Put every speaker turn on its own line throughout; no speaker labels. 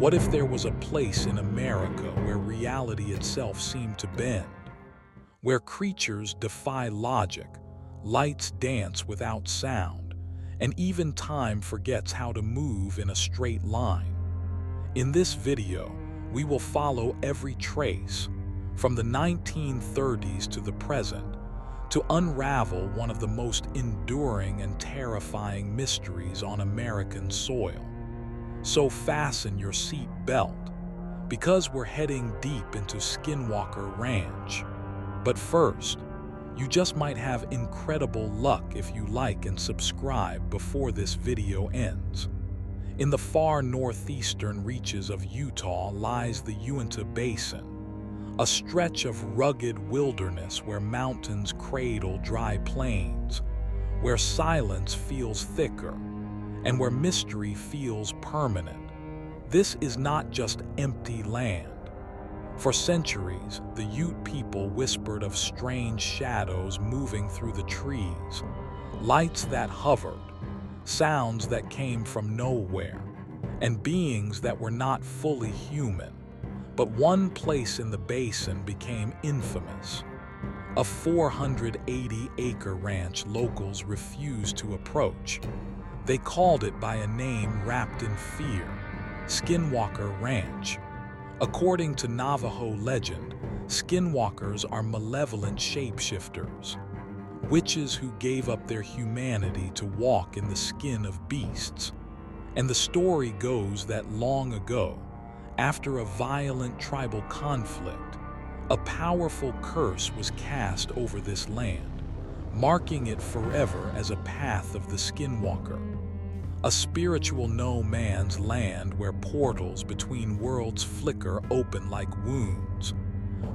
What if there was a place in America where reality itself seemed to bend, where creatures defy logic, lights dance without sound, and even time forgets how to move in a straight line? In this video, we will follow every trace, from the 1930s to the present, to unravel one of the most enduring and terrifying mysteries on American soil. So fasten your seat belt, because we're heading deep into Skinwalker Ranch. But first, you just might have incredible luck if you like and subscribe before this video ends. In the far northeastern reaches of Utah lies the Uinta Basin, a stretch of rugged wilderness where mountains cradle dry plains, where silence feels thicker, and where mystery feels permanent. This is not just empty land. For centuries, the Ute people whispered of strange shadows moving through the trees, lights that hovered, sounds that came from nowhere, and beings that were not fully human. But one place in the basin became infamous. A 480-acre ranch locals refused to approach. They called it by a name wrapped in fear: Skinwalker Ranch. According to Navajo legend, skinwalkers are malevolent shapeshifters, witches who gave up their humanity to walk in the skin of beasts. And the story goes that long ago, after a violent tribal conflict, a powerful curse was cast over this land, marking it forever as a path of the skinwalker, a spiritual no man's land where portals between worlds flicker open like wounds.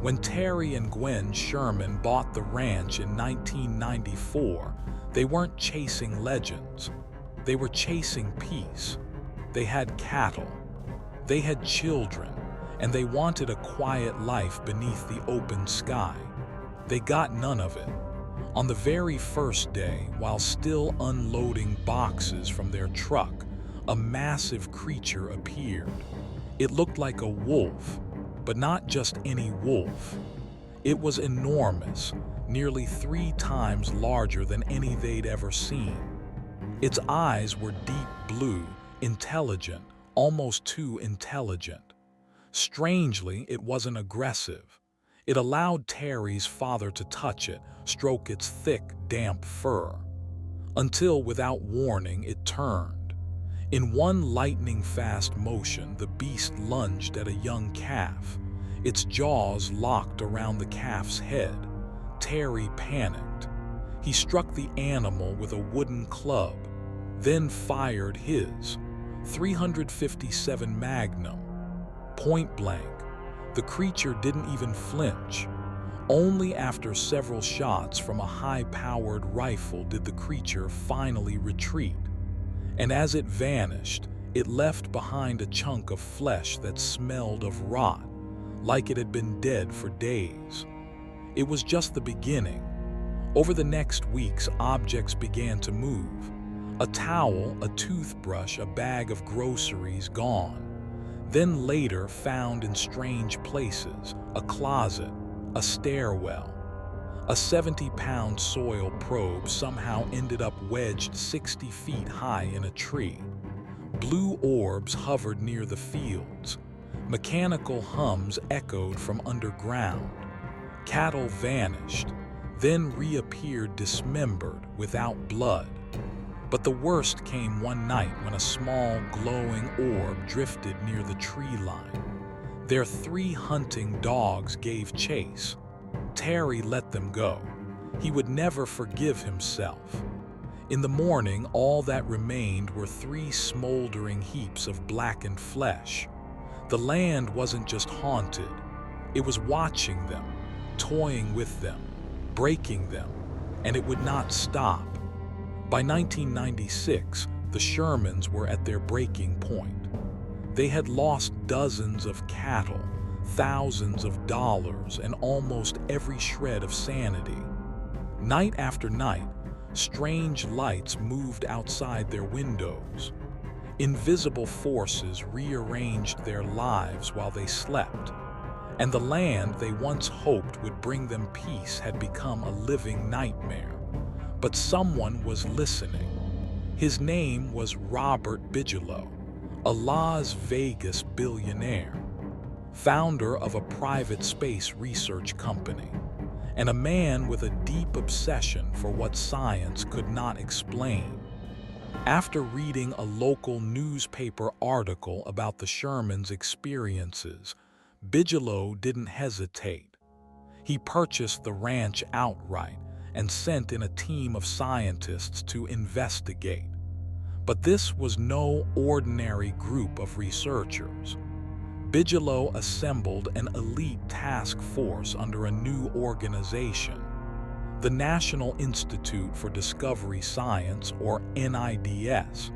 When Terry and Gwen Sherman bought the ranch in 1994, they weren't chasing legends. They were chasing peace. They had cattle. They had children, and they wanted a quiet life beneath the open sky. They got none of it. On the very first day, while still unloading boxes from their truck, a massive creature appeared. It looked like a wolf, but not just any wolf. It was enormous, nearly 3 times larger than any they'd ever seen. Its eyes were deep blue, intelligent, almost too intelligent. Strangely, it wasn't aggressive. It allowed Terry's father to touch it, stroke its thick, damp fur, until, without warning, it turned. In one lightning-fast motion, the beast lunged at a young calf. Its jaws locked around the calf's head. Terry panicked. He struck the animal with a wooden club, then fired his .357 Magnum. Point blank. The creature didn't even flinch. Only after several shots from a high-powered rifle did the creature finally retreat. And as it vanished, it left behind a chunk of flesh that smelled of rot, like it had been dead for days. It was just the beginning. Over the next weeks, objects began to move. A towel, a toothbrush, a bag of groceries gone. Then later found in strange places: a closet, a stairwell. A 70-pound soil probe somehow ended up wedged 60 feet high in a tree. Blue orbs hovered near the fields. Mechanical hums echoed from underground. Cattle vanished, then reappeared dismembered, without blood. But the worst came one night when a small, glowing orb drifted near the tree line. Their 3 hunting dogs gave chase. Terry let them go. He would never forgive himself. In the morning, all that remained were 3 smoldering heaps of blackened flesh. The land wasn't just haunted. It was watching them, toying with them, breaking them, and it would not stop. By 1996, the Shermans were at their breaking point. They had lost dozens of cattle, thousands of dollars, and almost every shred of sanity. Night after night, strange lights moved outside their windows. Invisible forces rearranged their lives while they slept, and the land they once hoped would bring them peace had become a living nightmare. But someone was listening. His name was Robert Bigelow, a Las Vegas billionaire, founder of a private space research company, and a man with a deep obsession for what science could not explain. After reading a local newspaper article about the Shermans' experiences, Bigelow didn't hesitate. He purchased the ranch outright and sent in a team of scientists to investigate. But this was no ordinary group of researchers. Bigelow assembled an elite task force under a new organization, the National Institute for Discovery Science, or NIDS.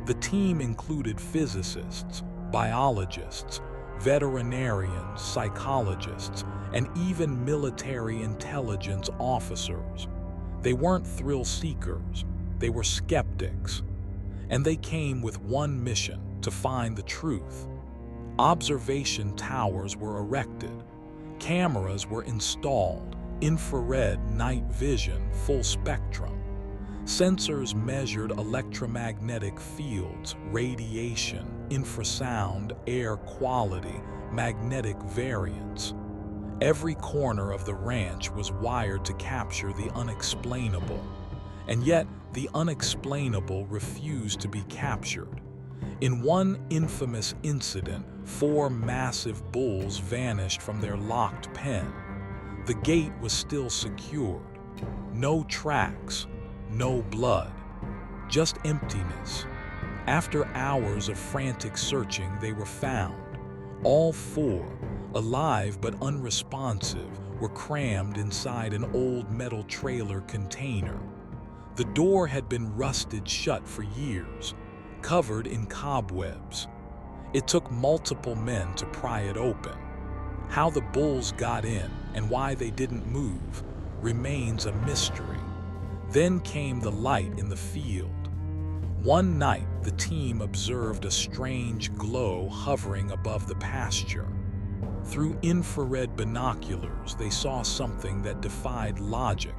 The team included physicists, biologists, veterinarians, psychologists, and even military intelligence officers. They weren't thrill seekers, they were skeptics. And they came with one mission: to find the truth. Observation towers were erected, cameras were installed, infrared night vision, full spectrum. Sensors measured electromagnetic fields, radiation, infrasound, air quality, magnetic variance. Every corner of the ranch was wired to capture the unexplainable, and yet the unexplainable refused to be captured. In one infamous incident, 4 massive bulls vanished from their locked pen. The gate was still secured. No tracks, no blood, just emptiness. After hours of frantic searching, they were found. All 4, alive but unresponsive, were crammed inside an old metal trailer container. The door had been rusted shut for years, covered in cobwebs. It took multiple men to pry it open. How the bulls got in and why they didn't move remains a mystery. Then came the light in the field. One night, the team observed a strange glow hovering above the pasture. Through infrared binoculars, they saw something that defied logic.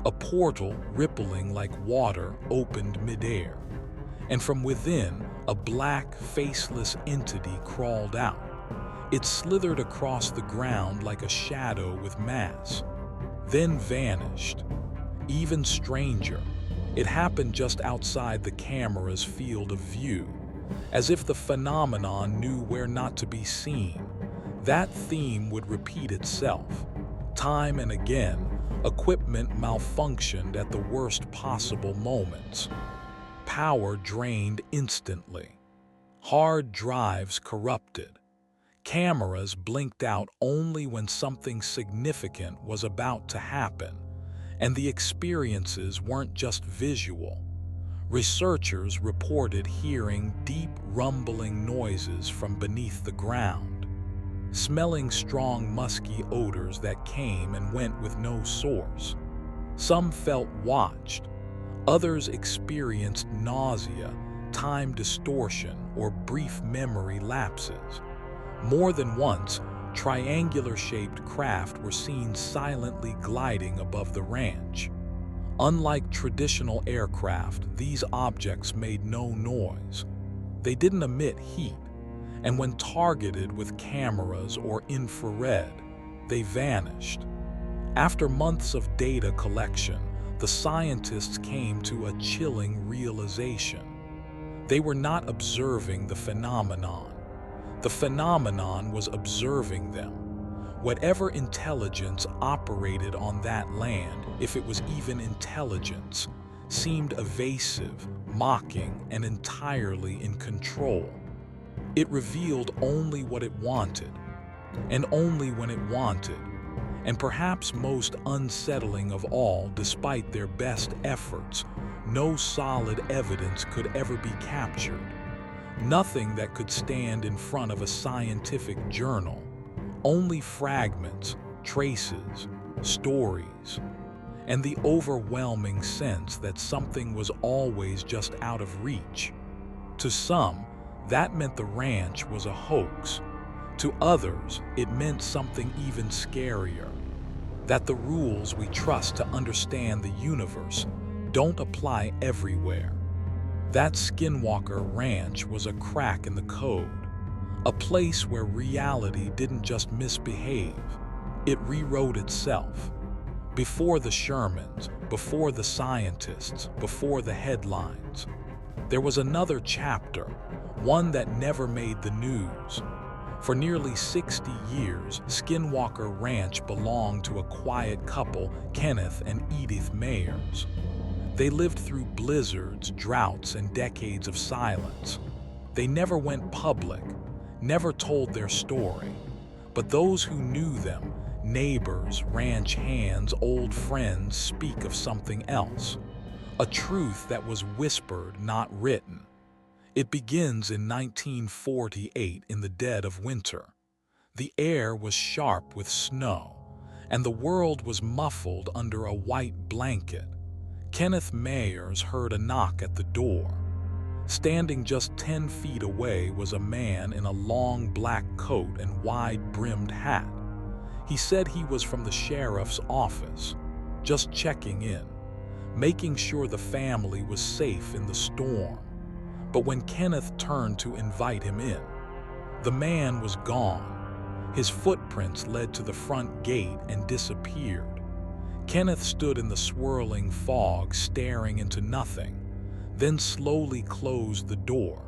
A portal rippling like water opened midair, and from within, a black, faceless entity crawled out. It slithered across the ground like a shadow with mass, then vanished. Even stranger, it happened just outside the camera's field of view, as if the phenomenon knew where not to be seen. That theme would repeat itself. Time and again, equipment malfunctioned at the worst possible moments. Power drained instantly. Hard drives corrupted. Cameras blinked out only when something significant was about to happen. And the experiences weren't just visual. Researchers reported hearing deep rumbling noises from beneath the ground, smelling strong musky odors that came and went with no source. Some felt watched. Others experienced nausea, time distortion, or brief memory lapses. More than once, triangular-shaped craft were seen silently gliding above the ranch. Unlike traditional aircraft, these objects made no noise. They didn't emit heat, and when targeted with cameras or infrared, they vanished. After months of data collection, the scientists came to a chilling realization. They were not observing the phenomenon. The phenomenon was observing them. Whatever intelligence operated on that land, if it was even intelligence, seemed evasive, mocking, and entirely in control. It revealed only what it wanted, and only when it wanted. And perhaps most unsettling of all, despite their best efforts, no solid evidence could ever be captured. Nothing that could stand in front of a scientific journal. Only fragments, traces, stories, and the overwhelming sense that something was always just out of reach. To some, that meant the ranch was a hoax. To others, it meant something even scarier, that the rules we trust to understand the universe don't apply everywhere. That Skinwalker Ranch was a crack in the code, a place where reality didn't just misbehave, it rewrote itself. Before the Shermans, before the scientists, before the headlines, there was another chapter, one that never made the news. For nearly 60 years, Skinwalker Ranch belonged to a quiet couple, Kenneth and Edith Mayers. They lived through blizzards, droughts, and decades of silence. They never went public, never told their story. But those who knew them, neighbors, ranch hands, old friends, speak of something else. A truth that was whispered, not written. It begins in 1948 in the dead of winter. The air was sharp with snow, and the world was muffled under a white blanket. Kenneth Mayers heard a knock at the door. Standing just 10 feet away was a man in a long black coat and wide-brimmed hat. He said he was from the sheriff's office, just checking in, making sure the family was safe in the storm. But when Kenneth turned to invite him in, the man was gone. His footprints led to the front gate and disappeared. Kenneth stood in the swirling fog, staring into nothing, then slowly closed the door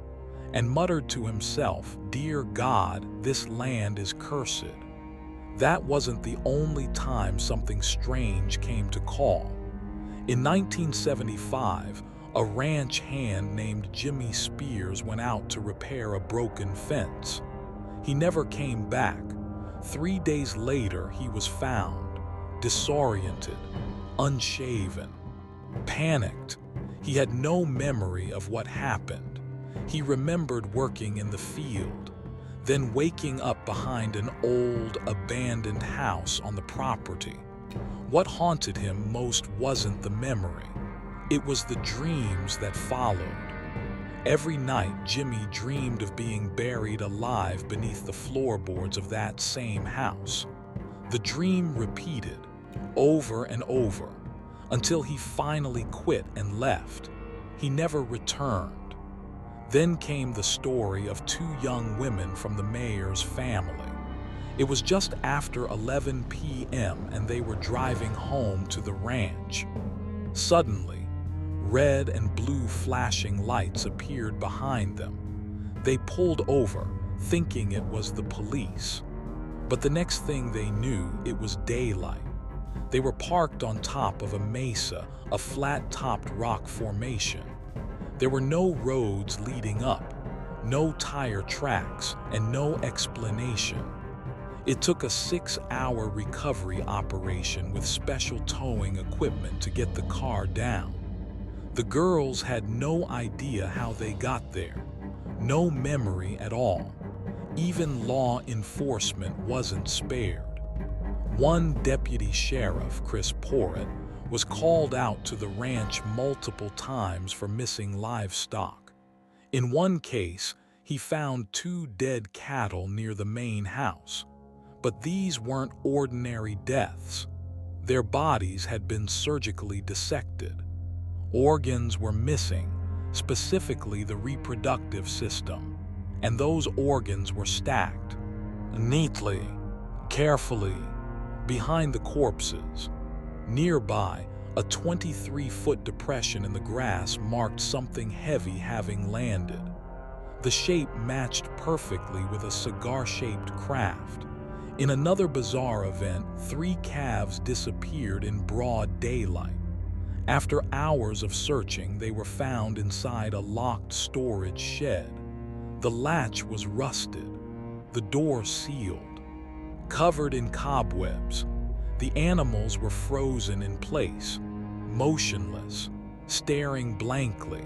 and muttered to himself, "Dear God, this land is cursed." That wasn't the only time something strange came to call. In 1975, a ranch hand named Jimmy Spears went out to repair a broken fence. He never came back. 3 days later, he was found, disoriented, unshaven, panicked. He had no memory of what happened. He remembered working in the field, then waking up behind an old, abandoned house on the property. What haunted him most wasn't the memory. It was the dreams that followed. Every night, Jimmy dreamed of being buried alive beneath the floorboards of that same house. The dream repeated, over and over, until he finally quit and left. He never returned. Then came the story of 2 young women from the Mayers family. It was just after 11 p.m. and they were driving home to the ranch. Suddenly, red and blue flashing lights appeared behind them. They pulled over, thinking it was the police. But the next thing they knew, it was daylight. They were parked on top of a mesa, a flat-topped rock formation. There were no roads leading up, no tire tracks, and no explanation. It took a 6-hour recovery operation with special towing equipment to get the car down. The girls had no idea how they got there, no memory at all. Even law enforcement wasn't spared. One deputy sheriff, Chris Porrett, was called out to the ranch multiple times for missing livestock. In one case, he found 2 dead cattle near the main house. But these weren't ordinary deaths. Their bodies had been surgically dissected. Organs were missing, specifically the reproductive system, and those organs were stacked neatly, carefully, behind the corpses. Nearby, a 23-foot depression in the grass marked something heavy having landed. The shape matched perfectly with a cigar-shaped craft. In another bizarre event, 3 calves disappeared in broad daylight. After hours of searching, they were found inside a locked storage shed. The latch was rusted, the door sealed. Covered in cobwebs, the animals were frozen in place, motionless, staring blankly.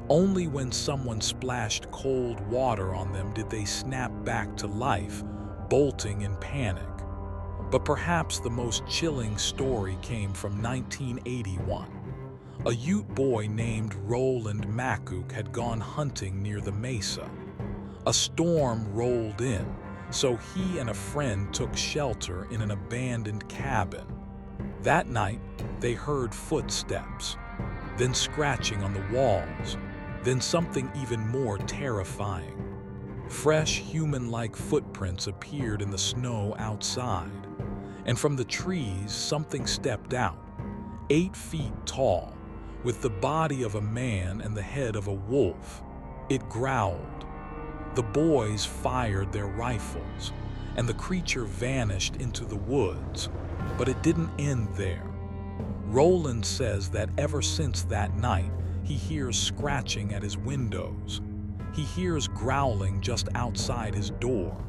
Only when someone splashed cold water on them did they snap back to life, bolting in panic. But perhaps the most chilling story came from 1981. A Ute boy named Roland Makuk had gone hunting near the mesa. A storm rolled in, so he and a friend took shelter in an abandoned cabin. That night, they heard footsteps, then scratching on the walls, then something even more terrifying. Fresh, human-like footprints appeared in the snow outside, and from the trees something stepped out, 8 feet tall, with the body of a man and the head of a wolf. It growled. The boys fired their rifles, and the creature vanished into the woods. But it didn't end there. Roland says that ever since that night, he hears scratching at his windows. He hears growling just outside his door.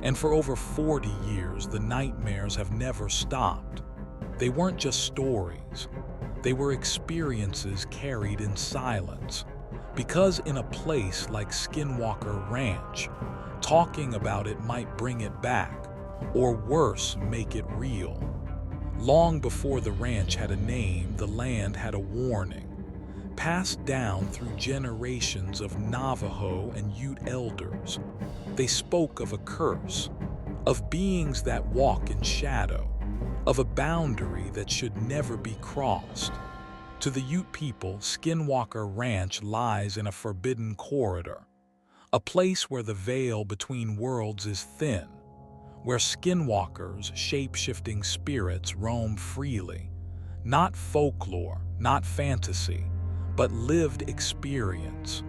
And for over 40 years, the nightmares have never stopped. They weren't just stories. They were experiences carried in silence. Because in a place like Skinwalker Ranch, talking about it might bring it back, or worse, make it real. Long before the ranch had a name, the land had a warning, passed down through generations of Navajo and Ute elders. They spoke of a curse, of beings that walk in shadow, of a boundary that should never be crossed. To the Ute people, Skinwalker Ranch lies in a forbidden corridor, a place where the veil between worlds is thin, where skinwalkers, shape-shifting spirits, roam freely. Not folklore, not fantasy, but lived experience.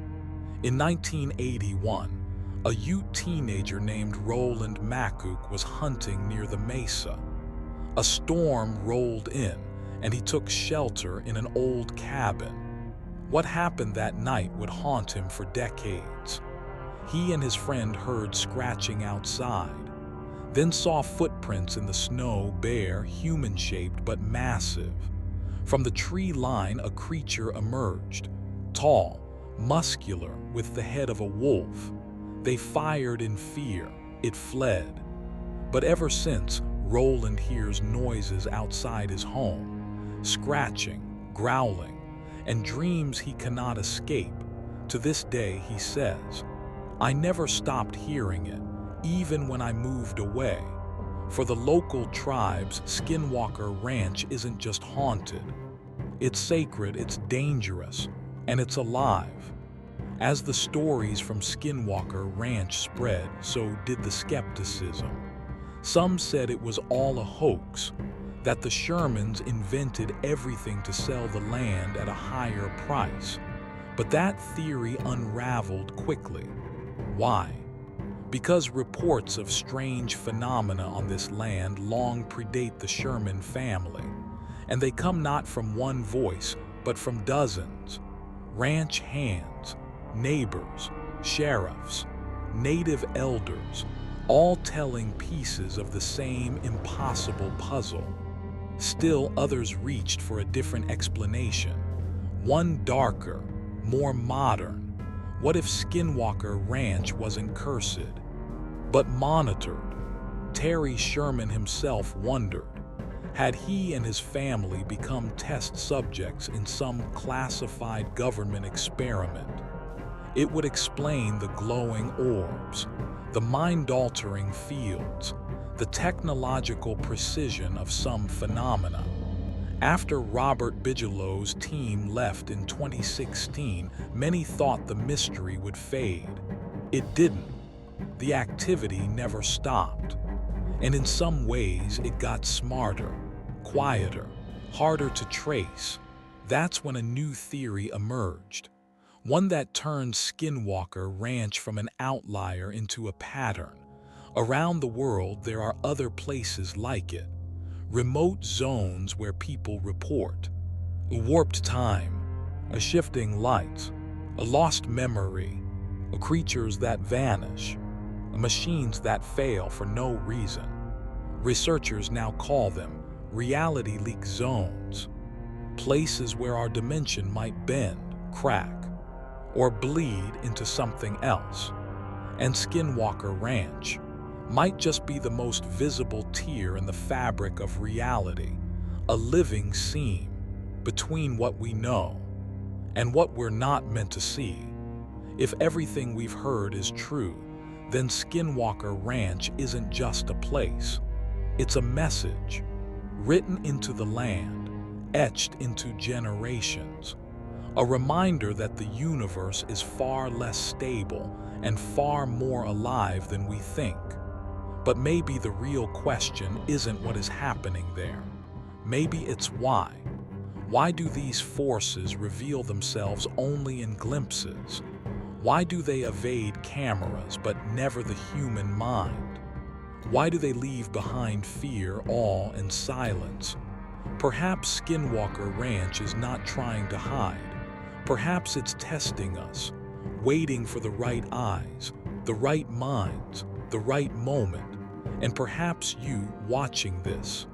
In 1981, a Ute teenager named Roland Makuk was hunting near the mesa. A storm rolled in, and he took shelter in an old cabin. What happened that night would haunt him for decades. He and his friend heard scratching outside, then saw footprints in the snow, bare, human-shaped but massive. From the tree line, a creature emerged, tall, muscular, with the head of a wolf. They fired in fear. It fled. But ever since, Roland hears noises outside his home, scratching, growling, and dreams he cannot escape. To this day, he says, "I never stopped hearing it, even when I moved away." For the local tribes, Skinwalker Ranch isn't just haunted. It's sacred, it's dangerous, and it's alive. As the stories from Skinwalker Ranch spread, so did the skepticism. Some said it was all a hoax, that the Shermans invented everything to sell the land at a higher price. But that theory unraveled quickly. Why? Because reports of strange phenomena on this land long predate the Sherman family, and they come not from one voice, but from dozens. Ranch hands, neighbors, sheriffs, native elders, all telling pieces of the same impossible puzzle. Still, others reached for a different explanation, one darker, more modern. What if Skinwalker Ranch wasn't cursed, but monitored? Terry Sherman himself wondered, had he and his family become test subjects in some classified government experiment? It would explain the glowing orbs, the mind-altering fields, the technological precision of some phenomena. After Robert Bigelow's team left in 2016, many thought the mystery would fade. It didn't. The activity never stopped. And in some ways, it got smarter, quieter, harder to trace. That's when a new theory emerged, one that turned Skinwalker Ranch from an outlier into a pattern. Around the world, there are other places like it. Remote zones where people report. A warped time, a shifting light, a lost memory, a creatures that vanish, machines that fail for no reason. Researchers now call them reality leak zones, places where our dimension might bend, crack, or bleed into something else. And Skinwalker Ranch might just be the most visible tear in the fabric of reality, a living seam between what we know and what we're not meant to see. If everything we've heard is true, then Skinwalker Ranch isn't just a place. It's a message, written into the land, etched into generations. A reminder that the universe is far less stable and far more alive than we think. But maybe the real question isn't what is happening there. Maybe it's why. Why do these forces reveal themselves only in glimpses? Why do they evade cameras but never the human mind? Why do they leave behind fear, awe, and silence? Perhaps Skinwalker Ranch is not trying to hide. Perhaps it's testing us, waiting for the right eyes, the right minds, the right moment. And perhaps you, watching this,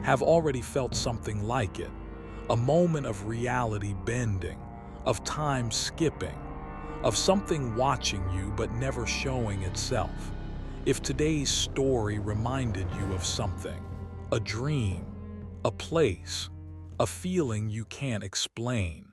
have already felt something like it. A moment of reality bending, of time skipping, of something watching you but never showing itself. If today's story reminded you of something, a dream, a place, a feeling you can't explain,